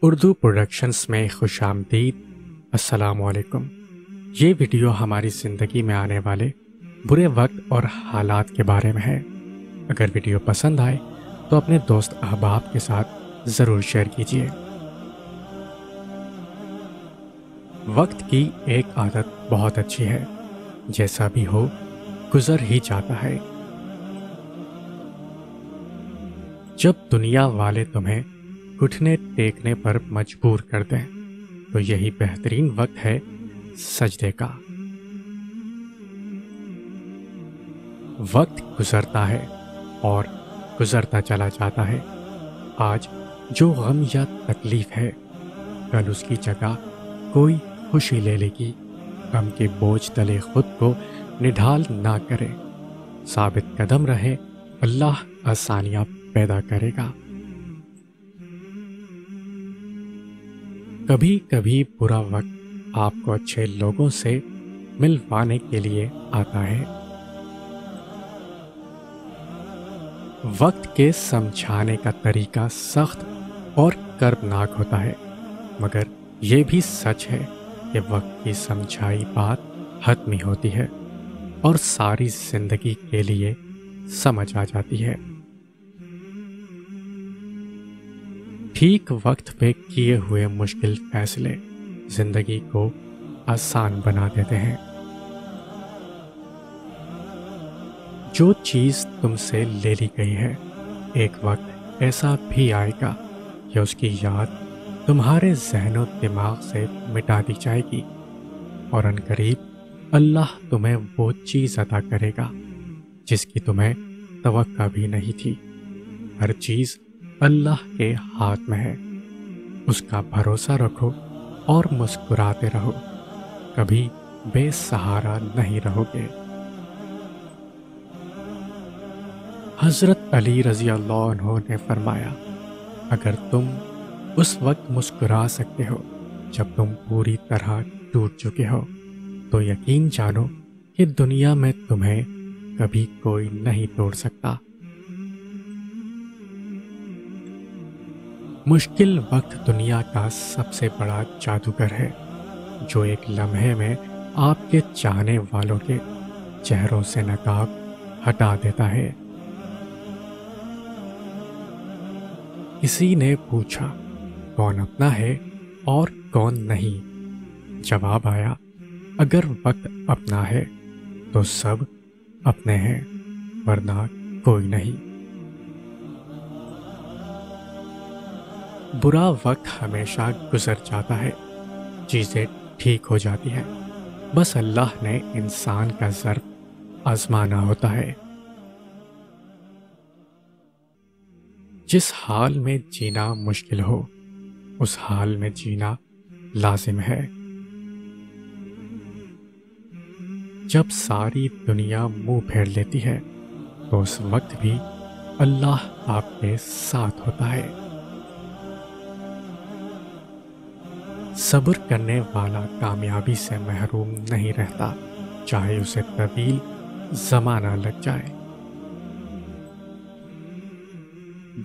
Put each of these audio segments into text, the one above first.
Urdu productions میں خوش آمدید۔ السلام علیکم۔ یہ ویڈیو ہماری زندگی میں آنے والے برے وقت اور حالات کے بارے میں ہے۔ اگر ویڈیو پسند آئے تو اپنے دوست احباب کے ساتھ ضرور شیئر کیجیے۔ وقت کی ایک عادت بہت اچھی ہے، جیسا بھی ہو گزر ہی جاتا ہے۔ جب دنیا والے تمہیں گھٹنے ٹیکنے پر مجبور کر دیں تو یہی بہترین وقت ہے سجدے کا۔ وقت گزرتا ہے اور گزرتا چلا جاتا ہے۔ آج جو غم یا تکلیف ہے، کل اس کی جگہ کوئی خوشی لے لے گی۔ غم کے بوجھ تلے خود کو نڈھال نہ کرے، ثابت قدم رہے، اللہ آسانیاں پیدا کرے گا۔ کبھی کبھی برا وقت آپ کو اچھے لوگوں سے ملوانے کے لیے آتا ہے۔ وقت کے سمجھانے کا طریقہ سخت اور کربناک ہوتا ہے، مگر یہ بھی سچ ہے کہ وقت کی سمجھائی بات حتمی ہوتی ہے اور ساری زندگی کے لیے سمجھ آ جاتی ہے۔ ٹھیک وقت پہ کیے ہوئے مشکل فیصلے زندگی کو آسان بنا دیتے ہیں۔ جو چیز تم سے لے لی گئی ہے، ایک وقت ایسا بھی آئے گا کہ اس کی یاد تمہارے ذہن و دماغ سے مٹا دی جائے گی، اور عنقریب اللہ تمہیں وہ چیز عطا کرے گا جس کی تمہیں توقع بھی نہیں تھی۔ ہر چیز اللہ کے ہاتھ میں ہے، اس کا بھروسہ رکھو اور مسکراتے رہو، کبھی بے سہارا نہیں رہو گے۔ حضرت علی رضی اللہ عنہ نے فرمایا، اگر تم اس وقت مسکرا سکتے ہو جب تم پوری طرح ٹوٹ چکے ہو، تو یقین جانو کہ دنیا میں تمہیں کبھی کوئی نہیں توڑ سکتا۔ مشکل وقت دنیا کا سب سے بڑا جادوگر ہے، جو ایک لمحے میں آپ کے چاہنے والوں کے چہروں سے نقاب ہٹا دیتا ہے۔ کسی نے پوچھا، کون اپنا ہے اور کون نہیں؟ جواب آیا، اگر وقت اپنا ہے تو سب اپنے ہیں، ورنہ کوئی نہیں۔ برا وقت ہمیشہ گزر جاتا ہے، چیزیں ٹھیک ہو جاتی ہیں، بس اللہ نے انسان کا ظرف آزمانا ہوتا ہے۔ جس حال میں جینا مشکل ہو، اس حال میں جینا لازم ہے۔ جب ساری دنیا منہ پھیر لیتی ہے تو اس وقت بھی اللہ آپ کے ساتھ ہوتا ہے۔ صبر کرنے والا کامیابی سے محروم نہیں رہتا، چاہے اسے طویل زمانہ لگ جائے۔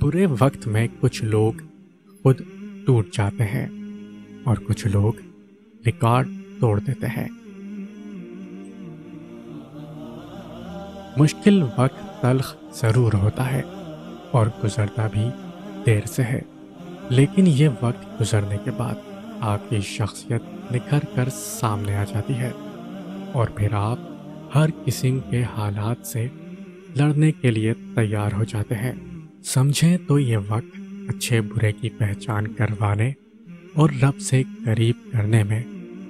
برے وقت میں کچھ لوگ خود ٹوٹ جاتے ہیں اور کچھ لوگ ریکارڈ توڑ دیتے ہیں۔ مشکل وقت تلخ ضرور ہوتا ہے اور گزرتا بھی دیر سے ہے، لیکن یہ وقت گزرنے کے بعد آپ کی شخصیت نکھر کر سامنے آ جاتی ہے، اور پھر آپ ہر قسم کے حالات سے لڑنے کے لیے تیار ہو جاتے ہیں۔ سمجھیں تو یہ وقت اچھے برے کی پہچان کروانے اور رب سے قریب کرنے میں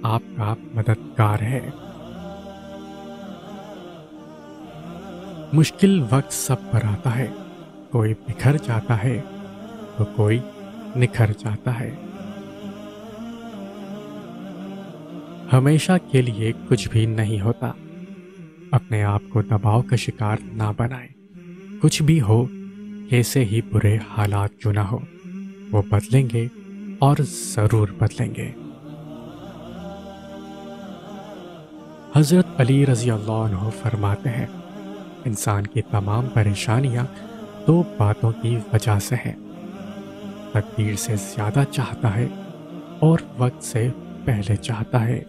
آپ کا مددگار ہے۔ مشکل وقت سب پر آتا ہے، کوئی بکھر جاتا ہے تو کوئی نکھر جاتا ہے۔ ہمیشہ کے لیے کچھ بھی نہیں ہوتا۔ اپنے آپ کو دباؤ کا شکار نہ بنائیں۔ کچھ بھی ہو، کیسے ہی برے حالات کیوں نہ ہو، وہ بدلیں گے اور ضرور بدلیں گے۔ حضرت علی رضی اللہ عنہ فرماتے ہیں، انسان کی تمام پریشانیاں دو باتوں کی وجہ سے ہیں، تقدیر سے زیادہ چاہتا ہے اور وقت سے پہلے چاہتا ہے۔